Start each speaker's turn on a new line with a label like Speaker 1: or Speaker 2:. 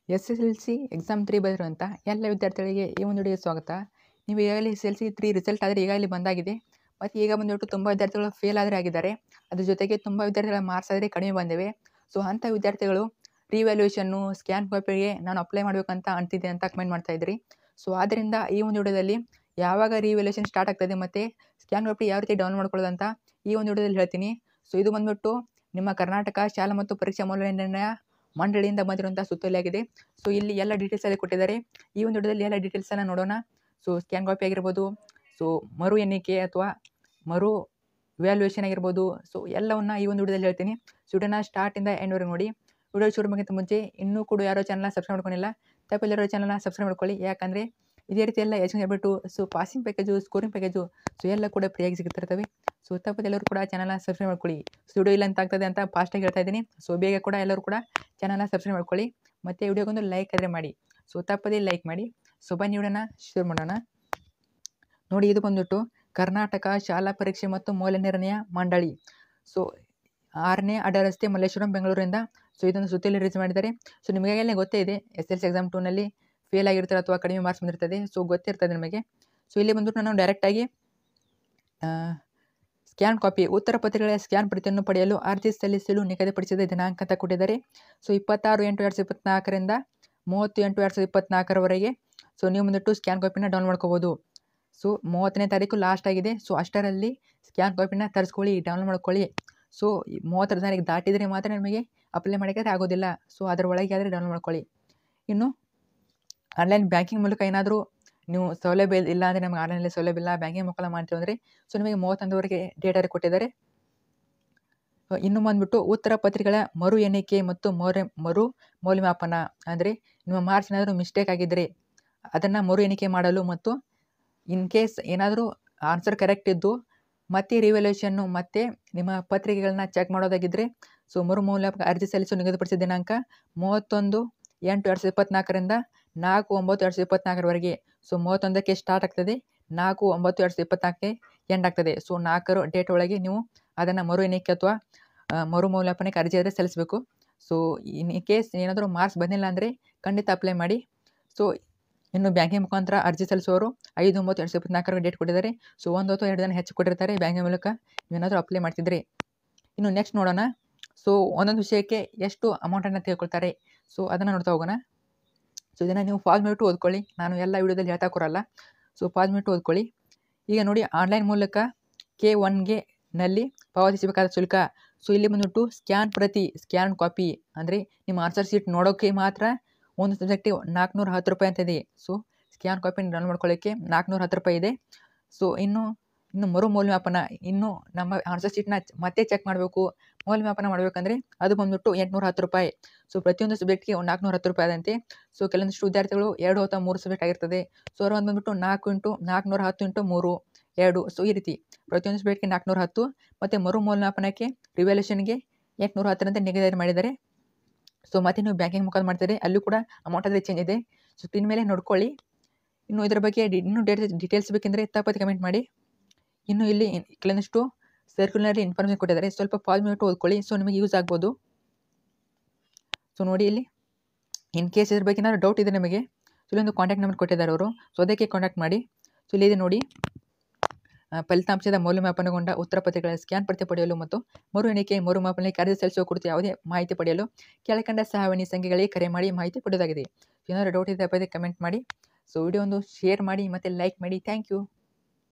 Speaker 1: SSLC exam 3 ಬರೆದಿರುವಂಥ ಎಲ್ಲ ವಿದ್ಯಾರ್ಥಿಗಳಿಗೆ ಈ ಒಂದು ವಿಡಿಯೋಗೆ ಸ್ವಾಗತ. ನೀವು ಈಗಾಗಲೇ SSLC 3 ರಿಸಲ್ಟ್ ಆದರೆ ಈಗಾಗಲೇ ಬಂದಾಗಿದೆ. ಮತ್ತು ಈಗ ಬಂದುಬಿಟ್ಟು ತುಂಬ ವಿದ್ಯಾರ್ಥಿಗಳು ಫೇಲ್ ಆದರೆ ಆಗಿದ್ದಾರೆ. ಅದ್ರ ಜೊತೆಗೆ ತುಂಬ ವಿದ್ಯಾರ್ಥಿಗಳ ಮಾರ್ಕ್ಸ್ ಆದರೆ ಕಡಿಮೆ ಬಂದಿವೆ. ಸೊ ಅಂಥ ವಿದ್ಯಾರ್ಥಿಗಳು ರಿವ್ಯಾಲ್ಯೂಯೇಷನ್ನು, ಸ್ಕ್ಯಾನ್ ಕಾಪಿಗೆ ನಾನು ಅಪ್ಲೈ ಮಾಡಬೇಕಂತ ಅಂತಿದ್ದೆ ಅಂತ ಕಮೆಂಟ್ ಮಾಡ್ತಾ ಇದ್ರಿ. ಸೊ ಆದ್ದರಿಂದ ಈ ಒಂದು ವಿಡಿಯೋದಲ್ಲಿ ಯಾವಾಗ ರಿವ್ಯಾಲ್ಯೂಯೇಷನ್ ಸ್ಟಾರ್ಟ್ ಆಗ್ತದೆ ಮತ್ತು ಸ್ಕ್ಯಾನ್ ಕಾಪಿ ಯಾವ ರೀತಿ ಡೌನ್ಲೋಡ್ ಮಾಡ್ಕೊಳ್ಳೋದಂತ ಈ ಒಂದು ವಿಡಿಯೋದಲ್ಲಿ ಹೇಳ್ತೀನಿ. ಸೊ ಇದು ಬಂದುಬಿಟ್ಟು ನಿಮ್ಮ ಕರ್ನಾಟಕ ಶಾಲಾ ಮತ್ತು ಪರೀಕ್ಷಾ ಮೌಲ್ಯನಿರ್ಣಯ ಮಂಡಳಿಯಿಂದ ಬಂದಿರುವಂಥ ಸುತ್ತೋಲೆಯಾಗಿದೆ. ಸೊ ಇಲ್ಲಿ ಎಲ್ಲ ಡೀಟೇಲ್ಸ್ ಅಲ್ಲಿ ಕೊಟ್ಟಿದ್ದಾರೆ. ಈ ಒಂದು ವಿಡಿಯೋದಲ್ಲಿ ಎಲ್ಲ ಡೀಟೇಲ್ಸನ್ನು ನೋಡೋಣ. ಸೊ ಸ್ಕ್ಯಾನ್ ಕಾಪಿ ಆಗಿರ್ಬೋದು, ಸೊ ಮರು ಎಣ್ಣಿಕೆ ಅಥವಾ ಮರು ವ್ಯಾಲ್ಯೂಯೇಷನ್ ಆಗಿರ್ಬೋದು, ಸೊ ಎಲ್ಲವನ್ನ ಈ ಒಂದು ವಿಡಿಯೋದಲ್ಲಿ ಹೇಳ್ತೀನಿ. ಸೊ ವಿಡಿಯೋನ ಸ್ಟಾರ್ಟಿಂದ ಎಂಡ್ವರೆಗೆ ನೋಡಿ. ವಿಡಿಯೋ ಶುರು ಮಾಡೋಕ್ಕಿಂತ ಮುಂಚೆ ಇನ್ನೂ ಕೂಡ ಯಾರೋ ಚಾನಲ್ನ ಸಬ್ಸ್ಕ್ರೈಬ್ ಮಾಡ್ಕೊಂಡಿಲ್ಲ, ತಪ್ಪಲ್ಲಿರೋ ಚಾನಲ್ನ ಸಬ್ಸ್ಕ್ರೈಬ್ ಮಾಡ್ಕೊಳ್ಳಿ. ಯಾಕಂದರೆ ಇದೇ ರೀತಿ ಎಲ್ಲ ಎಜುಕೇಷನ್ ಹೇಳ್ಬಿಟ್ಟು so passing package, scoring package so ಎಲ್ಲ ಕೂಡ ಫ್ರೀಯಾಗಿ ಸಿಗುತ್ತಿರ್ತವೆ. ಸೊ ತಪ್ಪದೆ ಎಲ್ಲರೂ ಕೂಡ ಚಾನಲ್ನ ಸಬ್ಸ್ಕ್ರೈಬ್ ಮಾಡ್ಕೊಳ್ಳಿ. ಸೊ ವಿಡಿಯೋ ಇಲ್ಲ ಅಂತ ಆಗ್ತದೆ ಅಂತ ಫಾಸ್ಟಾಗಿ ಹೇಳ್ತಾ ಇದ್ದೀನಿ. ಸೊ ಬೇಗ ಕೂಡ ಎಲ್ಲರೂ ಕೂಡ ಚಾನಲ್ನ ಸಬ್ಸ್ಕ್ರೈಬ್ ಮಾಡ್ಕೊಳ್ಳಿ. ಮತ್ತು ವಿಡಿಯೋಗೊಂದು ಲೈಕ್ ಆದರೆ ಮಾಡಿ. ಸೊ ತಪ್ಪದೇ ಲೈಕ್ ಮಾಡಿ. ಸೊ ಬನ್ನಿ ವಿಡಿಯೋನ ಶುರು ಮಾಡೋಣ. ನೋಡಿ, ಇದು ಬಂದ್ಬಿಟ್ಟು ಕರ್ನಾಟಕ ಶಾಲಾ ಪರೀಕ್ಷೆ ಮತ್ತು ಮೌಲ್ಯನಿರ್ಣಯ ಮಂಡಳಿ. ಸೊ 6ನೇ ಅಡ್ಡ ರಸ್ತೆ, ಮಲ್ಲೇಶ್ವರಂ, ಬೆಂಗಳೂರಿಂದ ಸೊ ಇದೊಂದು ಸುತ್ತೋಲೆ ರಿಲೀಸ್ ಮಾಡಿದ್ದಾರೆ. ಸೊ ನಿಮಗೆಲ್ಲ ಗೊತ್ತೇ ಇದೆ, SSLC ಎಕ್ಸಾಮ್ 2ನಲ್ಲಿ ಫೇಲ್ ಆಗಿರ್ತಾರೆ ಅಥವಾ ಕಡಿಮೆ ಮಾರ್ಕ್ಸ್ ಬಂದಿರ್ತದೆ. ಸೊ ಗೊತ್ತಿರ್ತದೆ ನಿಮಗೆ. ಸೊ ಇಲ್ಲಿ ಬಂದ್ಬಿಟ್ಟು ನಾನು ಡೈರೆಕ್ಟಾಗಿ ಸ್ಕ್ಯಾನ್ ಕಾಪಿ ಉತ್ತರ ಪತ್ರಿಕೆಗಳ ಸ್ಕ್ಯಾನ್ ಪ್ರತಿಯನ್ನು ಪಡೆಯಲು ಅರ್ಜಿ ಸಲ್ಲಿಸಲು ನಿಗದಿಪಡಿಸಿದ ದಿನಾಂಕ ಅಂತ ಕೊಟ್ಟಿದ್ದಾರೆ. ಸೊ 26/8/2024ರಿಂದ 30/8/2024ರವರೆಗೆ ಸೊ ನೀವು ಬಂದ್ಬಿಟ್ಟು ಸ್ಕ್ಯಾನ್ ಕಾಪಿನ ಡೌನ್ ಮಾಡ್ಕೋಬೋದು. ಸೊ 30ನೇ ತಾರೀಕು ಲಾಸ್ಟ್ ಆಗಿದೆ. ಸೊ ಅಷ್ಟರಲ್ಲಿ ಸ್ಕ್ಯಾನ್ ಕಾಪಿನ ತರಿಸ್ಕೊಳ್ಳಿ, ಡೌನ್ಲೋಡ್ ಮಾಡ್ಕೊಳ್ಳಿ. ಸೊ 30ರ ತಾರೀಕು ದಾಟಿದರೆ ಮಾತ್ರ ನಿಮಗೆ ಅಪ್ಲೈ ಮಾಡೋಕ್ಕೆ ಆಗೋದಿಲ್ಲ. ಸೊ ಅದರ ಒಳಗೆ ಆದರೆ ಡೌನ್ಲೋಡ್ ಮಾಡ್ಕೊಳ್ಳಿ. ಇನ್ನು ಆನ್ಲೈನ್ ಬ್ಯಾಂಕಿಂಗ್ ಮೂಲಕ ಏನಾದರೂ ನೀವು ಸೌಲಭ್ಯ ಇಲ್ಲ ಅಂದರೆ, ನಮಗೆ ಆನ್ಲೈನಲ್ಲಿ ಸೌಲಭ್ಯ ಇಲ್ಲ, ಬ್ಯಾಂಕಿಂಗ್ ಮುಖಾಂತರ ಮಾಡ್ತೀವಿ ಅಂದರೆ ಸೊ ನಿಮಗೆ 31ರವರೆಗೆ ಡೇಟ್ ಕೊಟ್ಟಿದ್ದಾರೆ. ಇನ್ನು ಬಂದುಬಿಟ್ಟು ಉತ್ತರ ಪತ್ರಿಕೆಗಳ ಮರು ಎಣ್ಣಿಕೆ ಮತ್ತು ಮರು ಮೌಲ್ಯಮಾಪನ ಅಂದರೆ ನಿಮ್ಮ ಮಾರ್ಕ್ಸ್ ಏನಾದರೂ ಮಿಸ್ಟೇಕ್ ಆಗಿದ್ದರೆ ಅದನ್ನು ಮರು ಎಣಿಕೆ ಮಾಡಲು ಮತ್ತು ಇನ್ ಕೇಸ್ ಏನಾದರೂ ಆನ್ಸರ್ ಕರೆಕ್ಟ್ ಇದ್ದು ಮತ್ತೆ ರಿವ್ಯಾಲ್ಯೂಯೇಷನ್ನು ಮತ್ತು ನಿಮ್ಮ ಪತ್ರಿಕೆಗಳನ್ನ ಚೆಕ್ ಮಾಡೋದಾಗಿದ್ದರೆ ಸೊ ಮರು ಮೌಲ್ಯಮಾಪನ ಅರ್ಜಿ ಸಲ್ಲಿಸಲು ನಿಗದಿಪಡಿಸಿದ ದಿನಾಂಕ 31/8/2024ರಿಂದ 4/9/2024ರವರೆಗೆ. ಸೊ 31ಕ್ಕೆ ಸ್ಟಾರ್ಟ್ ಆಗ್ತದೆ, 4/9/2024ಗೆ ಎಂಡ್ ಆಗ್ತದೆ. ಸೊ 4 ಡೇಟ್ ಒಳಗೆ ನೀವು ಅದನ್ನು ಮರು ಎಣಿಕೆ ಅಥವಾ ಮರು ಮೌಲ್ಯಮಾಪನಕ್ಕೆ ಅರ್ಜಿ ಆದರೆ ಸಲ್ಲಿಸಬೇಕು. ಸೊ ಇನ್ ಕೇಸ್ ಏನಾದರೂ ಮಾರ್ಕ್ಸ್ ಬಂದಿಲ್ಲ ಅಂದರೆ ಖಂಡಿತ ಅಪ್ಲೈ ಮಾಡಿ. ಸೊ ಇನ್ನು ಬ್ಯಾಂಕಿಂಗ್ ಮುಖಾಂತರ ಅರ್ಜಿ ಸಲ್ಲಿಸುವವರು 5/9/2024 ಡೇಟ್ ಕೊಟ್ಟಿದ್ದಾರೆ. ಸೊ 1 ಅಥವಾ 2 ದಿನ ಹೆಚ್ಚು ಕೊಟ್ಟಿರ್ತಾರೆ ಬ್ಯಾಂಕಿಂಗ್ ಮೂಲಕ ನೀವೇನಾದರೂ ಅಪ್ಲೈ ಮಾಡ್ತಿದ್ರೆ. ಇನ್ನು ನೆಕ್ಸ್ಟ್ ನೋಡೋಣ. ಸೊ ಒಂದೊಂದು ವಿಷಯಕ್ಕೆ ಎಷ್ಟು ಅಮೌಂಟನ್ನು ತೆಗೆದುಕೊಳ್ತಾರೆ ಸೊ ಅದನ್ನು ನೋಡ್ತಾ ಹೋಗೋಣ. ಸೊ ಇದನ್ನು ನೀವು ಪಾಸ್ ಮಾಡಿಬಿಟ್ಟು ಓದ್ಕೊಳ್ಳಿ, ನಾನು ಎಲ್ಲ ವಿಡಿಯೋದಲ್ಲಿ ಹೇಳ್ತಾ ಕೊರಲ್ಲ. ಸೊ ಪಾಸ್ ಮಾಡಿಬಿಟ್ಟು ಓದ್ಕೊಳ್ಳಿ. ಈಗ ನೋಡಿ, ಆನ್ಲೈನ್ ಮೂಲಕ K1ಗೆ ನಲ್ಲಿ ಪಾವತಿಸಬೇಕಾದ ಶುಲ್ಕ. ಸೊ ಇಲ್ಲಿ ಬಂದ್ಬಿಟ್ಟು ಸ್ಕ್ಯಾನ್ ಕಾಪಿ ಅಂದರೆ ನಿಮ್ಮ ಆನ್ಸರ್ ಶೀಟ್ ನೋಡೋಕ್ಕೆ ಮಾತ್ರ ಒಂದು ಸಬ್ಜೆಕ್ಟಿಗೆ 410 ರೂಪಾಯಿ ಅಂತ ಇದೆ. ಸೊ ಸ್ಕ್ಯಾನ್ ಕಾಪಿನ ಡೌನ್ಲೋಡ್ ಮಾಡ್ಕೊಳ್ಳೋಕ್ಕೆ 410 ರೂಪಾಯಿ ಇದೆ. ಸೊ ಇನ್ನು ಮರು ಮೌಲ್ಯಮಾಪನ, ಇನ್ನು ನಮ್ಮ ಆನ್ಸರ್ ಶೀಟ್ನ ಮತ್ತೆ ಚೆಕ್ ಮಾಡಬೇಕು, ಮೌಲ್ಯಮಾಪನ ಮಾಡಬೇಕಂದ್ರೆ ಅದು ಬಂದ್ಬಿಟ್ಟು 810 ರೂಪಾಯಿ. ಸೊ ಪ್ರತಿಯೊಂದು ಸಬ್ಜೆಕ್ಟ್ಗೆ 410 ರೂಪಾಯಿ ಆದಂತೆ. ಸೊ ಕೆಲವೊಂದಿಷ್ಟು ವಿದ್ಯಾರ್ಥಿಗಳು 2 ಅಥವಾ 3 ಸಬ್ಜೆಕ್ಟ್ ಆಗಿರ್ತದೆ. ಸೊ ಅವ್ರು ಒಂದು ಬಂದ್ಬಿಟ್ಟು 4 × 410 × 3 2. ಸೊ ಈ ರೀತಿ ಪ್ರತಿಯೊಂದು ಸಬ್ಜೆಕ್ಟ್ಗೆ 410 ಮತ್ತು ಮರು ಮೌಲ್ಯಮಾಪನಕ್ಕೆ ರಿವ್ಯಾಲ್ಯೂಯೇಷನ್ಗೆ 810 ನಿಗದಿ ಮಾಡಿದ್ದಾರೆ. ಸೊ ಮತ್ತೆ ನೀವು ಬ್ಯಾಂಕಿಂಗ್ ಮುಖಾಂತರ ಮಾಡ್ತಾರೆ, ಅಲ್ಲೂ ಕೂಡ ಅಮೌಂಟ್ ಆದರೆ ಚೇಂಜ್ ಇದೆ. ಸೊ ಸ್ಕ್ರೀನ್ ಮೇಲೆ ನೋಡ್ಕೊಳ್ಳಿ. ಇನ್ನು ಇದರ ಬಗ್ಗೆ ಇನ್ನೂ ಡೀಟೇಲ್ಸ್ ಬೇಕೆಂದರೆ ತಪ್ಪದೆ ಕಮೆಂಟ್ ಮಾಡಿ. ಇನ್ನು ಇಲ್ಲಿ ಕೆಲವೊಂದಿಷ್ಟು ಸರ್ಕ್ಯುಲರ್ ಇನ್ಫಾರ್ಮೇಷನ್ ಕೊಟ್ಟಿದ್ದಾರೆ, ಸ್ವಲ್ಪ ಪಾಸ್ ಮಾಡಿಬಿಟ್ಟು ಓದ್ಕೊಳ್ಳಿ. ಸೊ ನಿಮಗೆ ಯೂಸ್ ಆಗ್ಬೋದು. ಸೊ ನೋಡಿ, ಇಲ್ಲಿ ಇನ್ ಕೇಸ್ ಇದ್ರ ಬಗ್ಗೆ ಏನಾದ್ರು ಡೌಟ್ ಇದೆ ನಿಮಗೆ, ಸೊ ಇಲ್ಲೊಂದು ಕಾಂಟ್ಯಾಕ್ಟ್ ನಂಬರ್ ಕೊಟ್ಟಿದ್ದಾರೆ ಅವರು. ಸೊ ಅದಕ್ಕೆ ಕಾಂಟ್ಯಾಕ್ಟ್ ಮಾಡಿ. ಸೊ ಇಲ್ಲಿದೆ ನೋಡಿ, ಫಲಿತಾಂಶದ ಮೌಲ್ಯಮಾಪನಗೊಂಡ ಉತ್ತರ ಪತ್ರಿಕೆಗಳ ಸ್ಕ್ಯಾನ್ ಪ್ರತಿ ಪಡೆಯಲು ಮತ್ತು ಮರು ಎಣಿಕೆ ಮರು ಮಾಪನಕ್ಕೆ ಅರ್ಜಿ ಸಲ್ಲಿಸುವ ಕುರಿತು ಯಾವುದೇ ಮಾಹಿತಿ ಪಡೆಯಲು ಕೆಳಕಂಡ ಸಹಾಯವಾಣಿ ಸಂಖ್ಯೆಗಳಿಗೆ ಕರೆ ಮಾಡಿ ಮಾಹಿತಿ ಪಡೆಯೋದಾಗಿದೆ. ಏನಾದರೂ ಡೌಟ್ ಇದೆ ತಪ್ಪದೆ ಕಮೆಂಟ್ ಮಾಡಿ. ಸೊ ವಿಡಿಯೋ ಒಂದು ಶೇರ್ ಮಾಡಿ ಮತ್ತು ಲೈಕ್ ಮಾಡಿ. Thank you.